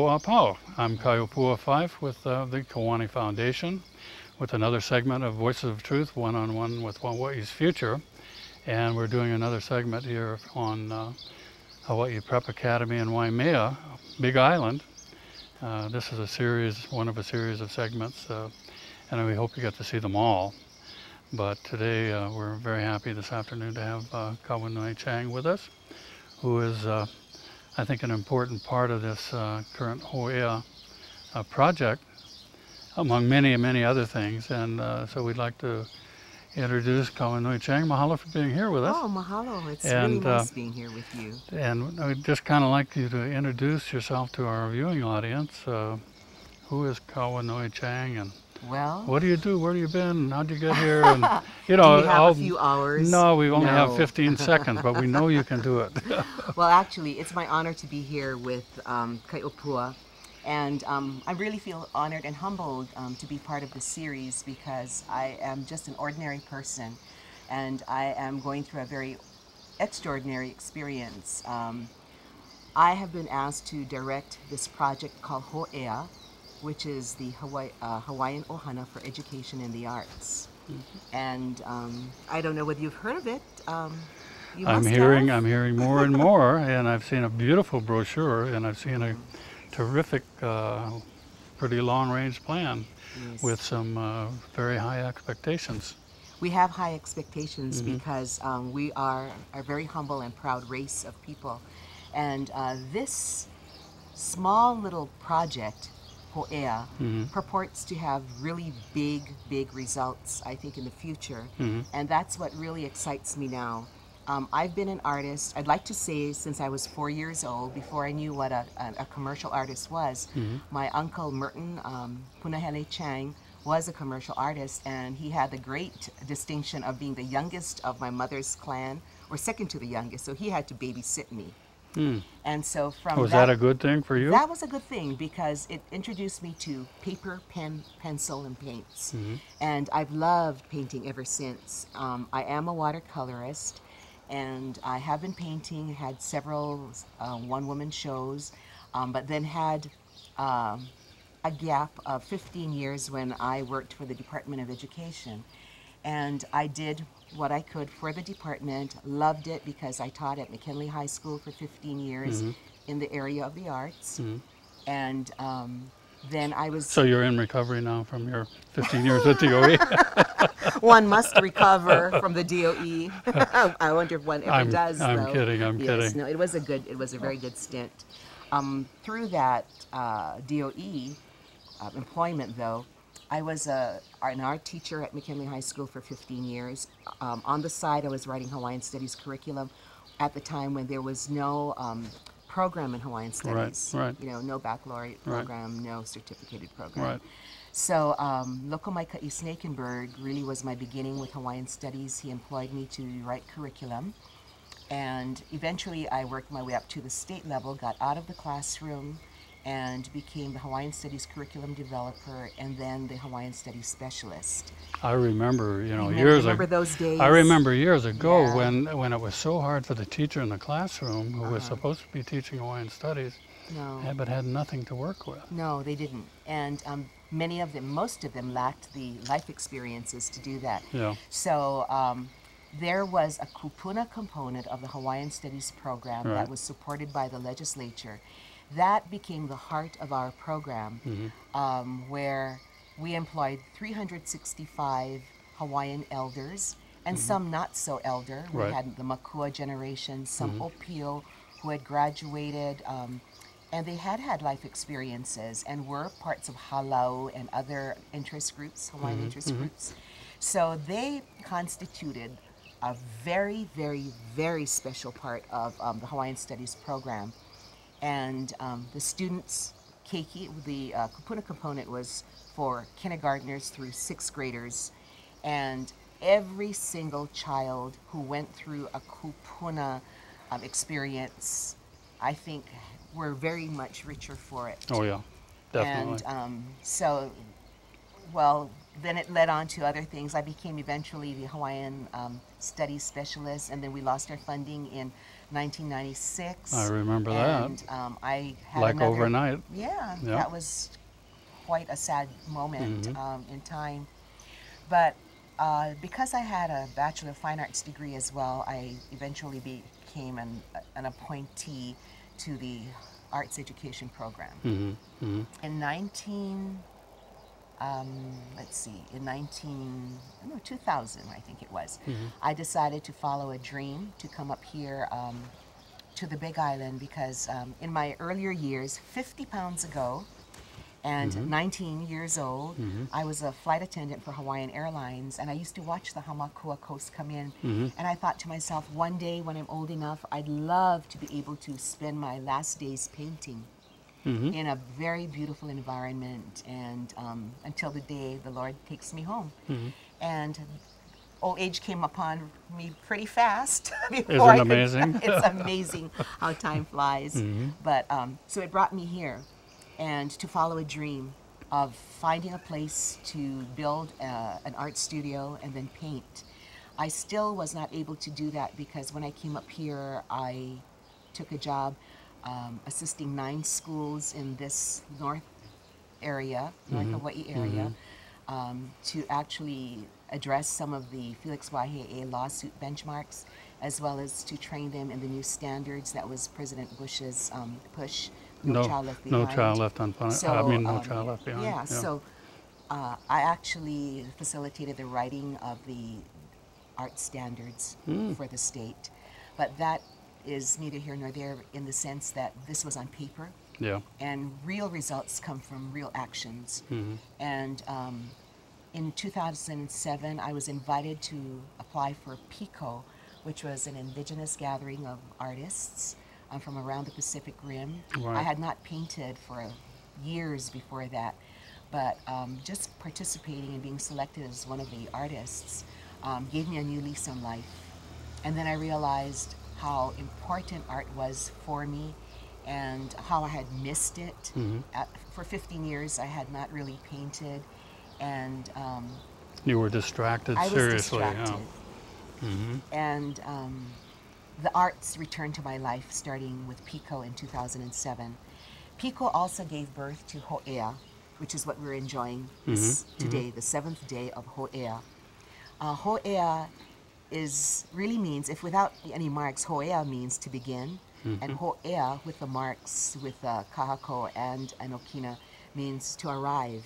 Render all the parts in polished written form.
Ho'apau. I'm Kaiopua Fife with the Kauanoe Foundation with another segment of Voices of Truth, one-on-one with Hawaii's future. And we're doing another segment here on Hawaii Prep Academy in Waimea, Big Island. This is a series, one of a series of segments, and we hope you get to see them all. But today we're very happy this afternoon to have Kauanoe Chang with us, who is, I think, an important part of this current Ho'ea project, among many, many other things. And so we'd like to introduce Kauanoe Chang. Mahalo for being here with us. Oh, mahalo. It's really nice being here with you. And I'd just kind of like you to introduce yourself to our viewing audience. Who is Kauanoe Chang, and well, what do you do? Where have you been? How'd you get here? And you know, do we have a few hours? No, we only have 15 seconds, but we know you can do it. Well, actually, it's my honor to be here with Kaiopua. And I really feel honored and humbled to be part of this series, because I am just an ordinary person and I am going through a very extraordinary experience. I have been asked to direct this project called Ho'ea, which is the Hawaiian Ohana for Education in the Arts. Mm-hmm. And I don't know whether you've heard of it. I'm hearing more and more, and I've seen a beautiful brochure, and I've seen a terrific, pretty long-range plan. Yes. With some very high expectations. We have high expectations, mm-hmm. because we are a very humble and proud race of people. And this small little project, Ho'ea, mm-hmm. purports to have really big results, I think, in the future. Mm-hmm. And that's what really excites me now. I've been an artist, I'd like to say, since I was 4 years old, before I knew what a commercial artist was. Mm-hmm. My uncle Merton Kauanoe Chang was a commercial artist, and he had the great distinction of being the youngest of my mother's clan, or second to the youngest, so he had to babysit me. Mm. And so from was that a good thing for you? That was a good thing, because it introduced me to paper, pen, pencil, and paints. Mm-hmm. And I've loved painting ever since. I am a watercolorist, and I have been painting, had several one-woman shows, but then had a gap of 15 years when I worked for the Department of Education. And I did what I could for the department, loved it, because I taught at McKinley High School for 15 years, mm-hmm. in the area of the arts. Mm-hmm. And then I was... So you're in recovery now from your 15 years at DOE? One must recover from the DOE. I wonder if one ever does, though. I'm kidding. No, it was a very good stint. Through that DOE employment, though, I was an art teacher at McKinley High School for 15 years. On the side, I was writing Hawaiian Studies curriculum at the time when there was no program in Hawaiian Studies. Right. You know, no baccalaureate program, right. No certificated program. Right. So Lokomaikai Snakenberg really was my beginning with Hawaiian Studies. He employed me to write curriculum. And eventually I worked my way up to the state level, got out of the classroom, and became the Hawaiian Studies curriculum developer, and then the Hawaiian Studies specialist. I remember, those days. I remember years ago, yeah. when it was so hard for the teacher in the classroom, who was supposed to be teaching Hawaiian Studies, but had nothing to work with. No, they didn't. And most of them lacked the life experiences to do that. Yeah. So there was a kupuna component of the Hawaiian Studies program, right. that was supported by the legislature. That became the heart of our program, mm-hmm. Where we employed 365 Hawaiian elders, and mm-hmm. some not so elder. Right. We had the Makua generation, some mm-hmm. Opio who had graduated, and they had life experiences and were parts of halau and other interest groups, Hawaiian mm-hmm. interest mm-hmm. groups. So they constituted a very, very, very special part of the Hawaiian Studies program. And the students, keiki, the kupuna component was for kindergartners through 6th graders. And every single child who went through a kupuna experience, I think, were very much richer for it. Oh, yeah, definitely. And then it led on to other things. I became eventually the Hawaiian Studies specialist, and then we lost our funding in 1996. I remember and, that. I had Like another, overnight. yeah, Yeah. that was quite a sad moment Mm-hmm. in time. But because I had a Bachelor of Fine Arts degree as well, I eventually became an appointee to the arts education program. Mm-hmm. Mm-hmm. In 19, let's see, in 2000, I think it was, Mm-hmm. I decided to follow a dream to come up here to the Big Island because in my earlier years, 50 pounds ago, and 19 years old, Mm-hmm. I was a flight attendant for Hawaiian Airlines, and I used to watch the Hamakua Coast come in. Mm-hmm. And I thought to myself, one day when I'm old enough, I'd love to be able to spend my last days painting Mm-hmm. in a very beautiful environment, and until the day the Lord takes me home. Mm-hmm. And old age came upon me pretty fast before Isn't I it could. amazing? It's amazing how time flies. Mm-hmm. But so it brought me here, and to follow a dream of finding a place to build an art studio and then paint. I still was not able to do that because when I came up here, I took a job assisting 9 schools in this North Hawaii area, to actually address some of the Felix Waihe'e lawsuit benchmarks, as well as to train them in the new standards that was President Bush's push, No Child Left No Behind. child left unpunished. I So, mean, no child left behind. yeah, so I actually facilitated the writing of the art standards for the state. But that is neither here nor there in the sense that this was on paper, Yeah. and real results come from real actions. Mm-hmm. And in 2007, I was invited to apply for PICO, which was an indigenous gathering of artists from around the Pacific Rim. Right. I had not painted for years before that, but just participating and being selected as one of the artists gave me a new lease on life. And then I realized how important art was for me and how I had missed it. Mm-hmm. For 15 years, I had not really painted, and You were distracted, I was seriously. distracted. Yeah. Mm-hmm. And the arts returned to my life starting with PICO in 2007. PICO also gave birth to Ho'ea, which is what we're enjoying this today, the 7th day of Ho'ea. Ho'ea really means, if without any marks, Ho'ea means to begin, and Ho'ea with the marks, with Kahako and Anokina, means to arrive.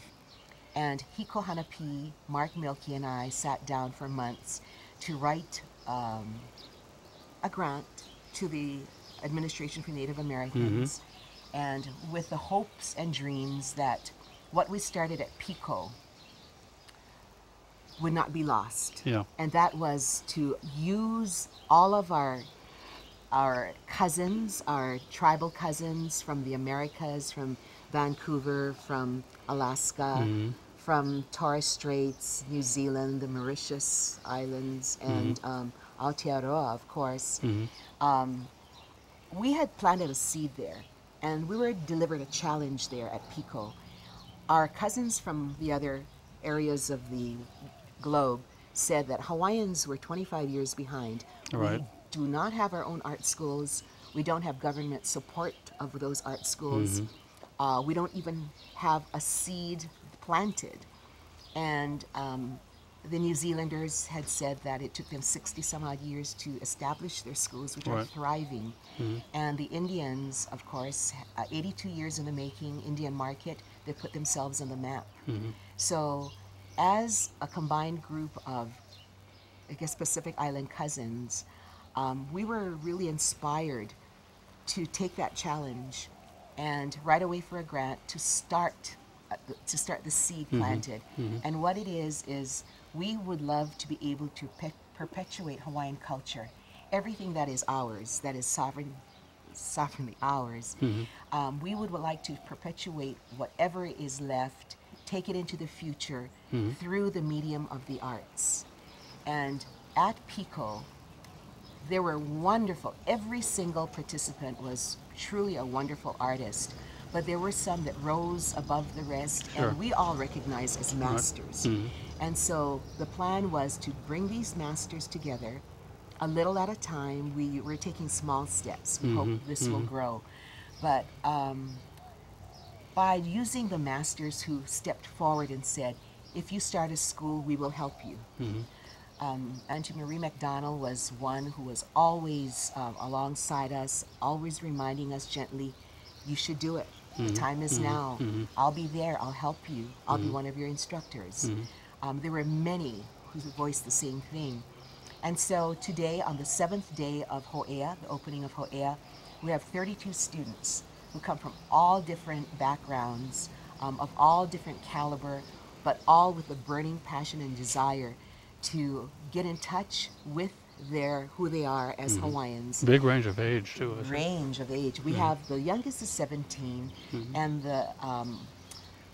And Hiko Hanapi, Mark Milky, and I sat down for months to write a grant to the Administration for Native Americans, and with the hopes and dreams that what we started at PICO would not be lost. Yeah. And that was to use all of our cousins, our tribal cousins from the Americas, from Vancouver, from Alaska, from Torres Straits, New Zealand, the Mauritius Islands, and Aotearoa, of course. We had planted a seed there, and we were delivered a challenge there at PICO. Our cousins from the other areas of the globe said that Hawaiians were 25 years behind. Right. We do not have our own art schools. We don't have government support of those art schools. We don't even have a seed planted. And the New Zealanders had said that it took them 60 some odd years to establish their schools, which are Right. thriving. And the Indians, of course, 82 years in the making, Indian market, they put themselves on the map. So as a combined group of, I guess, Pacific Island cousins, we were really inspired to take that challenge and right away for a grant to start the seed planted. And what it is we would love to be able to perpetuate Hawaiian culture, everything that is ours, that is sovereignly ours. We would like to perpetuate whatever is left, take it into the future through the medium of the arts. And at PICO, there were wonderful, every single participant was truly a wonderful artist, but there were some that rose above the rest, Sure. and we all recognized as masters. And so the plan was to bring these masters together a little at a time. We're taking small steps. We hope this will grow. But by using the masters who stepped forward and said, if you start a school, we will help you. Auntie Marie McDonald was one who was always alongside us, always reminding us gently, you should do it. The time is now. I'll be there. I'll help you. I'll be one of your instructors. There were many who voiced the same thing. And so today, on the 7th day of Ho'ea, the opening of Ho'ea, we have 32 students who come from all different backgrounds, of all different caliber, but all with a burning passion and desire to get in touch with who they are as Hawaiians. Big range of age too. Isn't it? Range of age. We have the youngest is 17, and the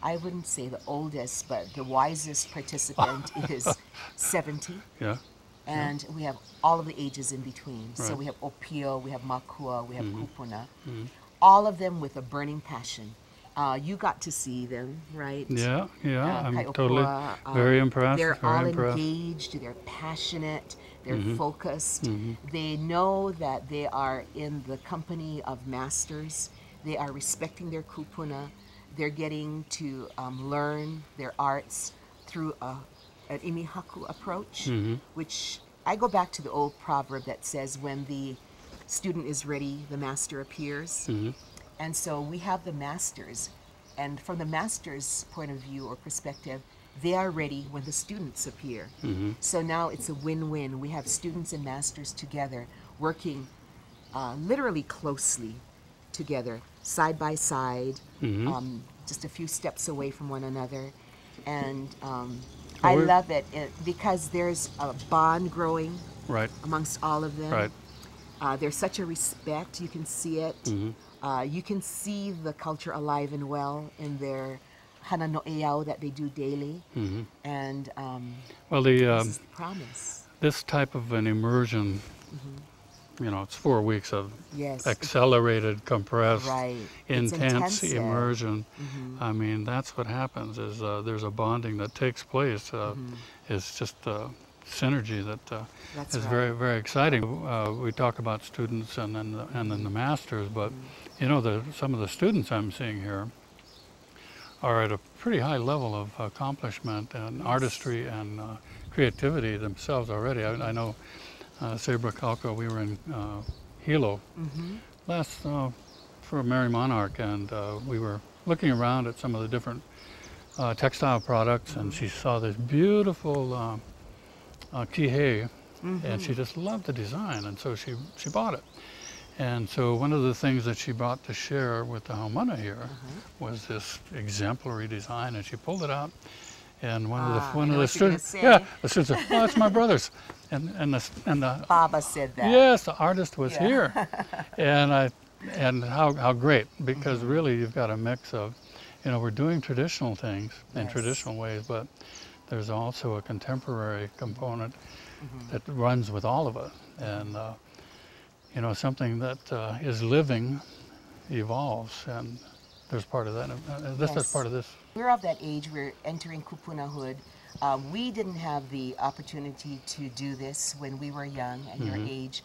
I wouldn't say the oldest, but the wisest participant is 70. Yeah. And we have all of the ages in between. So Right. we have Opio, we have Makua, we have Kupuna. All of them with a burning passion. You got to see them, right? Yeah, yeah. I'm Kaiopua, totally very impressed. They're very all impressed. engaged, they're passionate, they're focused. They know that they are in the company of masters. They are respecting their kupuna. They're getting to learn their arts through an imihaku approach, which I go back to the old proverb that says, when the student is ready, the master appears. And so we have the masters, and from the master's point of view or perspective, they are ready when the students appear. So now it's a win-win. We have students and masters together, working literally closely together, side by side, just a few steps away from one another. And I love it because there's a bond growing Right. amongst all of them. Right. There's such a respect. You can see it. You can see the culture alive and well in their hana no eau that they do daily. And Well, this is the promise. this type of an immersion, you know, it's 4 weeks of Yes. accelerated, compressed, Right. It's intense intensive. immersion. I mean, that's what happens. Is there's a bonding that takes place. It's just synergy that That's is right. very, very exciting. We talk about students and then the masters, but you know, some of the students I'm seeing here are at a pretty high level of accomplishment and artistry and creativity themselves already. I know Sabra Kalka, we were in Hilo last for a Merry Monarch, and we were looking around at some of the different textile products, and she saw this beautiful kihei, and she just loved the design, and so she bought it. And so one of the things that she brought to share with the Haumana here was this exemplary design, and she pulled it out, and one of the students, the student said, "Oh, it's my brother's," and the Baba said that. yes, the artist was here, and how great, because really you've got a mix of, you know, we're doing traditional things in traditional ways, but there's also a contemporary component that runs with all of it, and you know, something that is living evolves, and there's part of that. This is part of this. We're of that age. We're entering kupunahood. We didn't have the opportunity to do this when we were young and your age.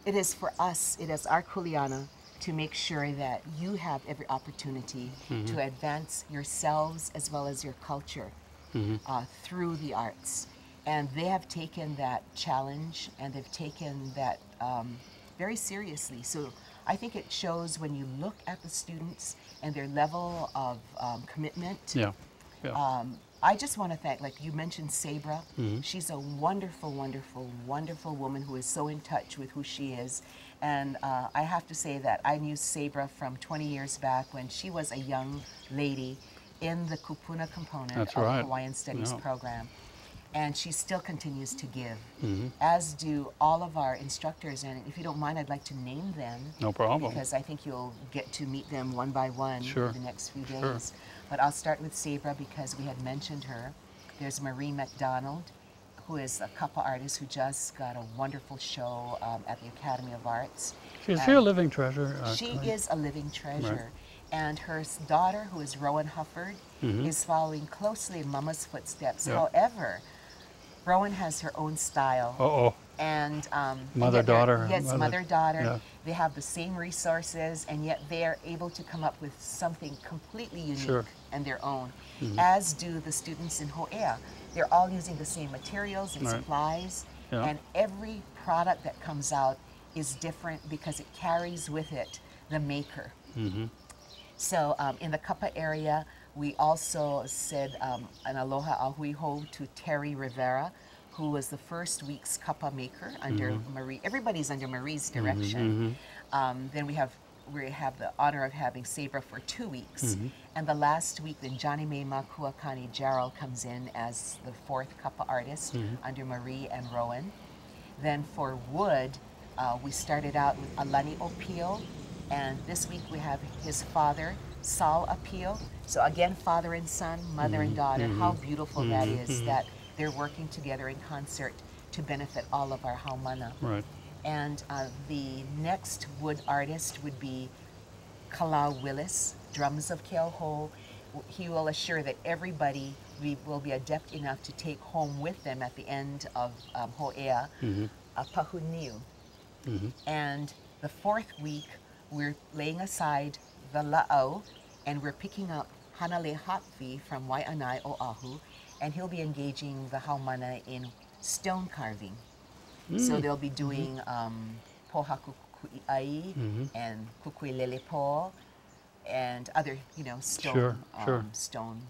It is for us, it is our kuleana to make sure that you have every opportunity to advance yourselves as well as your culture through the arts. And they have taken that challenge, and they've taken that very seriously. So I think it shows when you look at the students and their level of commitment. Yeah. I just want to thank, like you mentioned, Sabra. She's a wonderful, wonderful, wonderful woman who is so in touch with who she is. And I have to say that I knew Sabra from 20 years back when she was a young lady in the kupuna component of the Hawaiian Studies program. And she still continues to give, as do all of our instructors. And if you don't mind, I'd like to name them. No problem. Because I think you'll get to meet them one by one in the next few days. Sure. But I'll start with Sabra because we had mentioned her. There's Marie McDonald, who is a kapa artist who just got a wonderful show at the Academy of Arts. Is she a living treasure? She is a living treasure. And her daughter, who is Rowan Hufford, is following closely in Mama's footsteps. However, Rowan has her own style. and Mother-daughter. yes, mother-daughter. Yeah. They have the same resources, and yet they are able to come up with something completely unique Sure. and their own, as do the students in Ho'ea. They're all using the same materials and Right. supplies, Yeah. and every product that comes out is different because it carries with it the maker. So in the Kapa area, we also said an aloha ahui ho to Terry Rivera, who was the first week's Kapa maker under Marie. Everybody's under Marie's direction. Then we have the honor of having Sabra for 2 weeks. And the last week, then Johnny May Makuakani Jarrell comes in as the fourth Kapa artist under Marie and Rowan. Then for wood, we started out with Alani Opio, and this week we have his father, Sal Apio. So again, father and son, mother and daughter. How beautiful that is, that they're working together in concert to benefit all of our haumana. Right. And the next wood artist would be Kalau Willis, drums of Keauhou. He will assure that everybody will be adept enough to take home with them at the end of Ho'ea a pahuniu. And the fourth week, we're laying aside the la'au, and we're picking up Hanale Hatvi from Waianae Oahu, and he'll be engaging the haumana in stone carving. So they'll be doing pohaku kukui'ai and kukuilelepo and other, stone, stone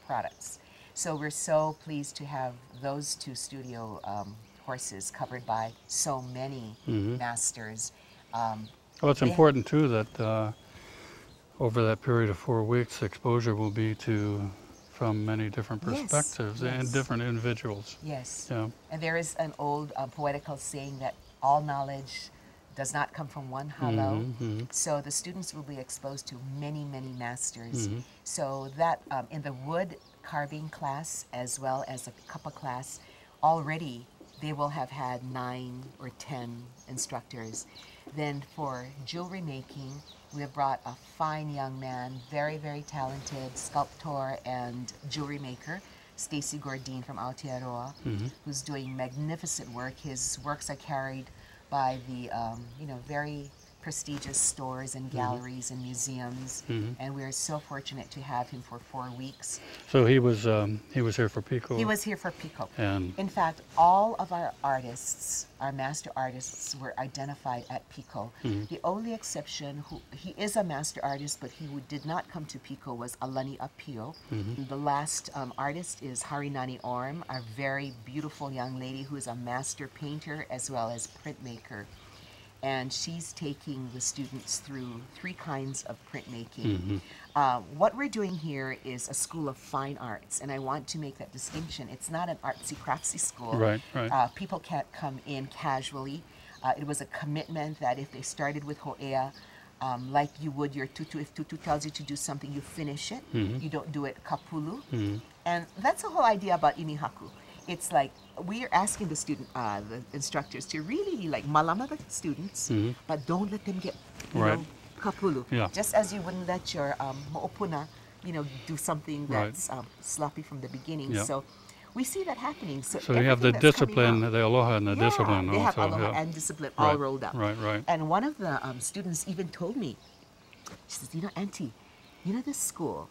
products. So we're so pleased to have those two studio horses covered by so many masters. Well, it's important too that over that period of 4 weeks, exposure will be from many different perspectives and different individuals. Yes. Yeah. And there is an old poetical saying that all knowledge does not come from one halo. So the students will be exposed to many, many masters. So that in the wood carving class as well as the Kapa class, already they will have had 9 or 10 instructors. Then for jewelry making, we have brought a fine young man, very, very talented sculptor and jewelry maker, Stacy Gordine from Aotearoa, who's doing magnificent work. His works are carried by the very prestigious stores and galleries and museums, and we're so fortunate to have him for 4 weeks. So he was here for Pico. He was here for Pico. And in fact, all of our artists, our master artists, were identified at Pico. The only exception, he is a master artist, but who did not come to Pico, was Alani Apio. The last artist is Harinani Orm, a very beautiful young lady who is a master painter as well as printmaker. And she's taking the students through 3 kinds of printmaking. What we're doing here is a school of fine arts, and I want to make that distinction. It's not an artsy-craftsy school. Right, right. People can't come in casually. It was a commitment that if they started with Ho'ea, like you would your tutu, if tutu tells you to do something, you finish it. You don't do it kapulu. And that's the whole idea about inihaku. It's like we are asking the instructors to really like malama the students, but don't let them get kapulu. Yeah. Just as you wouldn't let your mo'opuna, do something that's sloppy from the beginning. Yeah. So we see that happening. So you have the discipline, out, the aloha and the discipline they have also. aloha and discipline all rolled up. Right, right. And one of the students even told me, she says, Auntie, this school,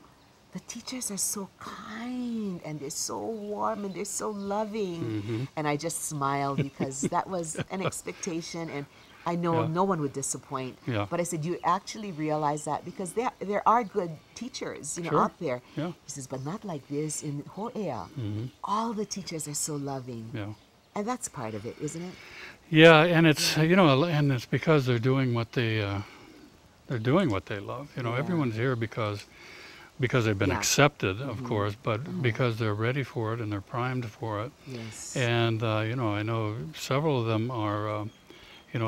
the teachers are so kind and they're so warm and they're so loving. And I just smiled because that was an expectation, and I know no one would disappoint. But I said, you actually realize that because there are good teachers, out there. He says, but not like this in Ho'ea. All the teachers are so loving. And that's part of it, isn't it? Yeah, and it's and it's because they're doing what they love. Everyone's here because they've been accepted, of course, but because they're ready for it and they're primed for it. Yes. And I know several of them are,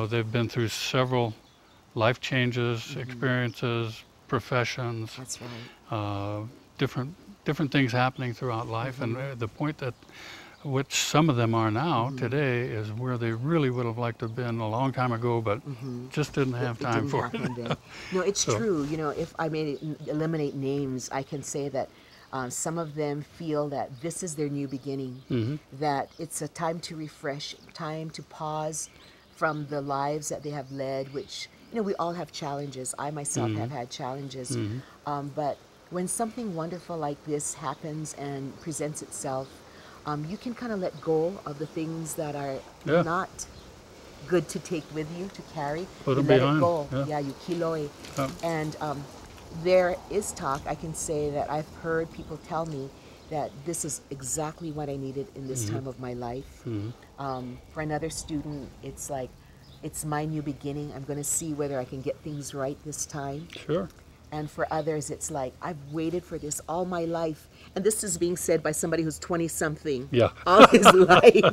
they've been through several life changes, experiences, professions. That's right. Different things happening throughout life, and the point that which some of them are now today is where they really would have liked to have been a long time ago, but just didn't have time for it. No, it's true. If I may eliminate names, I can say that Some of them feel that this is their new beginning, that it's a time to refresh, time to pause from the lives that they have led, which, we all have challenges. I myself have had challenges. But when something wonderful like this happens and presents itself, you can kind of let go of the things that are Yeah. not good to take with you, to carry. Put You them let behind. it go. Yeah. You kiloe. Yeah. And there is talk, I can say that I've heard people tell me that this is exactly what I needed in this time of my life. For another student, it's like, it's my new beginning. I'm going to see whether I can get things right this time. Sure. And for others, it's like, I've waited for this all my life. And this is being said by somebody who's 20-something. Yeah. All his life.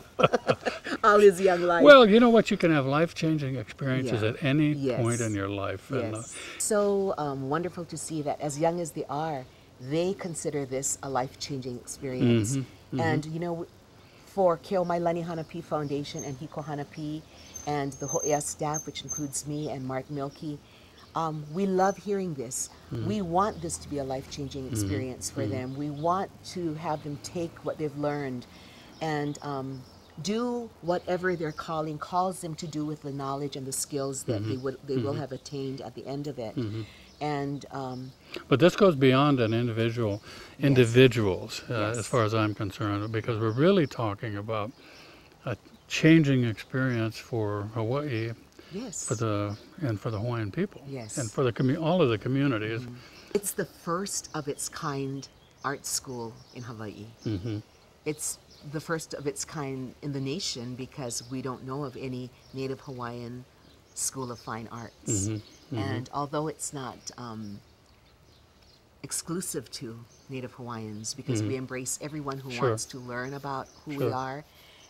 All his young life. Well, you know what? You can have life-changing experiences Yeah. at any Yes. point in your life. And, Yes. So wonderful to see that as young as they are, they consider this a life-changing experience. And, for Keo Mailani Hanapi Foundation and Hiko Hanapi and the Ho'ea staff, which includes me and Mark Milkey, we love hearing this. We want this to be a life-changing experience for them. We want to have them take what they've learned and do whatever their calling calls them to do with the knowledge and the skills that they will have attained at the end of it. And but this goes beyond an individuals, Yes. as far as I'm concerned, because we're really talking about a changing experience for Hawaii, yes, for the Hawaiian people, Yes. and for all of the communities. it's the first of its kind art school in Hawaii. It's the first of its kind in the nation because we don't know of any Native Hawaiian School of Fine Arts. And although it's not exclusive to Native Hawaiians, because we embrace everyone who Sure. wants to learn about who we Sure. are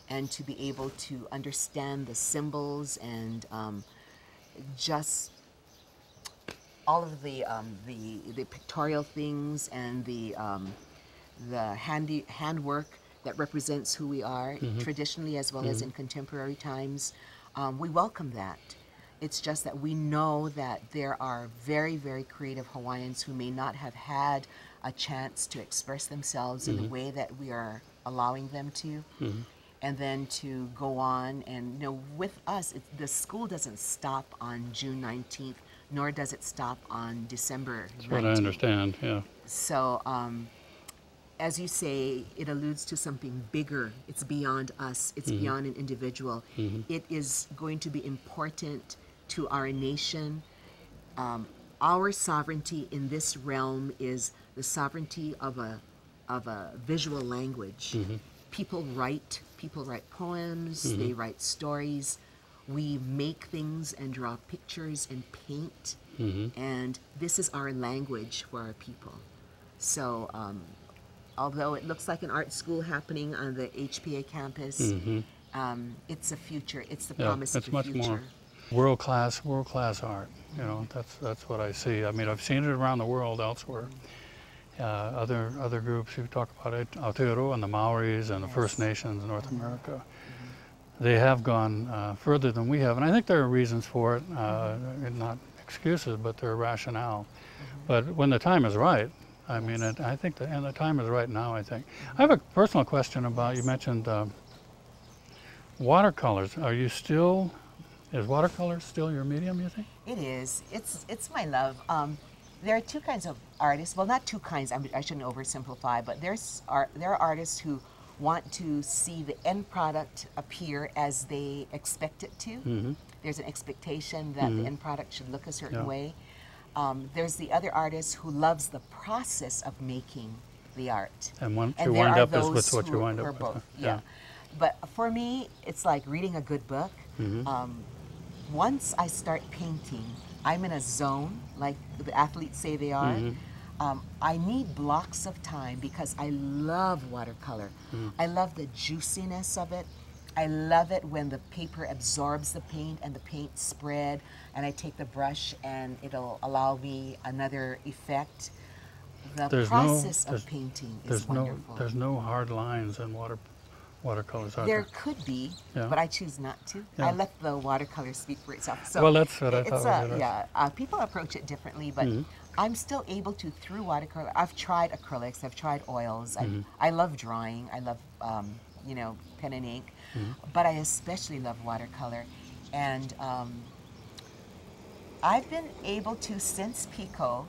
and to be able to understand the symbols and just all of the pictorial things and the handwork that represents who we are traditionally as well as in contemporary times. We welcome that. It's just that we know that there are very, very creative Hawaiians who may not have had a chance to express themselves in the way that we are allowing them to. And then to go on and, with us, the school doesn't stop on June 19th, nor does it stop on December 19th. That's what I understand, yeah. So, as you say, it alludes to something bigger. It's beyond us. It's beyond an individual. It is going to be important to our nation. Our sovereignty in this realm is the sovereignty of a visual language. People write poems. They write stories. We make things and draw pictures and paint. And this is our language for our people. So, although it looks like an art school happening on the HPA campus, it's a future. It's the promise of it's the much future. more world-class art. That's what I see. I mean, I've seen it around the world elsewhere. Other groups who talk about it, Aotearoa and the Maoris and the First Nations in North America, they have gone further than we have, and I think there are reasons for it, not excuses, but there are rationale. But when the time is right, I mean, I think and the time is right now, I think. I have a personal question about, you mentioned watercolors. Is watercolor still your medium, you think? It is. It's my love. There are two kinds of artists. Well, not two kinds. I shouldn't oversimplify, but there are artists who want to see the end product appear as they expect it to. There's an expectation that the end product should look a certain way. There's the other artist who loves the process of making the art. And what you wind up is with what you wind up with. Both. Yeah. But for me, it's like reading a good book. Once I start painting, I'm in a zone, like the athletes say they are. I need blocks of time because I love watercolor. I love the juiciness of it. I love it when the paper absorbs the paint and the paint spread, and I take the brush and it'll allow me another effect. The process of painting is wonderful. There's no hard lines in watercolors, are There could be, Yeah. but I choose not to. Yeah. I let the watercolor speak for itself. So Well, that's what I thought was people approach it differently, but I'm still able to, through watercolor, I've tried acrylics, I've tried oils. I love drawing, I love, you know, pen and ink, but I especially love watercolor. And I've been able to, since Pico,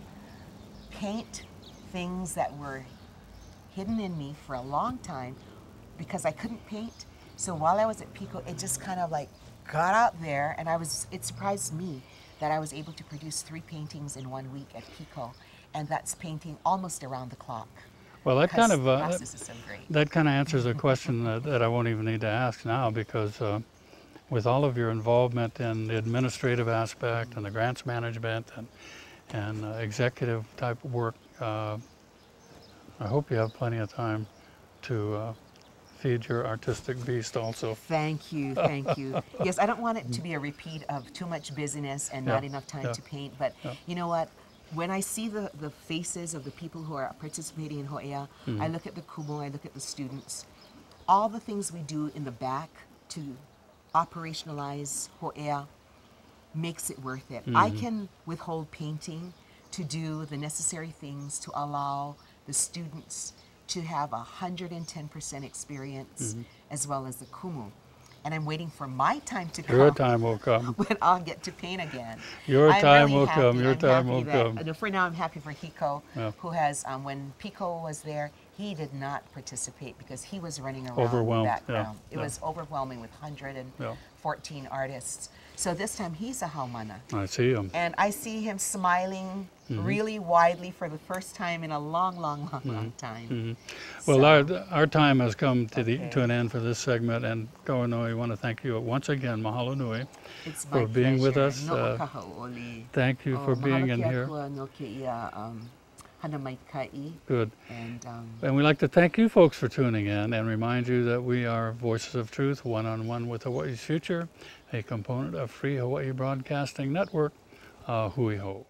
paint things that were hidden in me for a long time because I couldn't paint. So while I was at Pico, it just kind of like got out there, and it surprised me that I was able to produce 3 paintings in 1 week at Pico, and that's painting almost around the clock. Well, that kind of process is so great. that kind of answers a question that I won't even need to ask now, because with all of your involvement in the administrative aspect and the grants management and executive type of work, I hope you have plenty of time to feed your artistic beast also. Thank you, thank you. Yes, I don't want it to be a repeat of too much busyness and not enough time to paint, but you know what? When I see the faces of the people who are participating in Ho'ea, I look at the kumu, I look at the students, all the things we do in the back to operationalize Ho'ea makes it worth it. I can withhold painting to do the necessary things to allow the students to have 110% experience, as well as the kumu. And I'm waiting for my time to come. Your time will come. When I'll get to paint again. Your I'm time really will happy. come. Your I'm time happy will that, come. For now, I'm happy for Hiko, Yeah. who has, when Pico was there, he did not participate because he was running around Overwhelmed, the background. yeah, It was overwhelming with 114 artists. So this time he's a haumana. I see him. And I see him smiling really widely for the first time in a long time. Well, So, our time has come to to an end for this segment, and Kauanoe, we want to thank you once again, mahalo nui, it's my for being with pleasure. us. No'o kahau'oli. Thank you for being mahalo in ke here. akua no ke ia, hanamaikai. Good. And And we'd like to thank you folks for tuning in and remind you that we are Voices of Truth, one-on-one with Hawaii's future, a component of Free Hawaii Broadcasting Network, Hui Ho.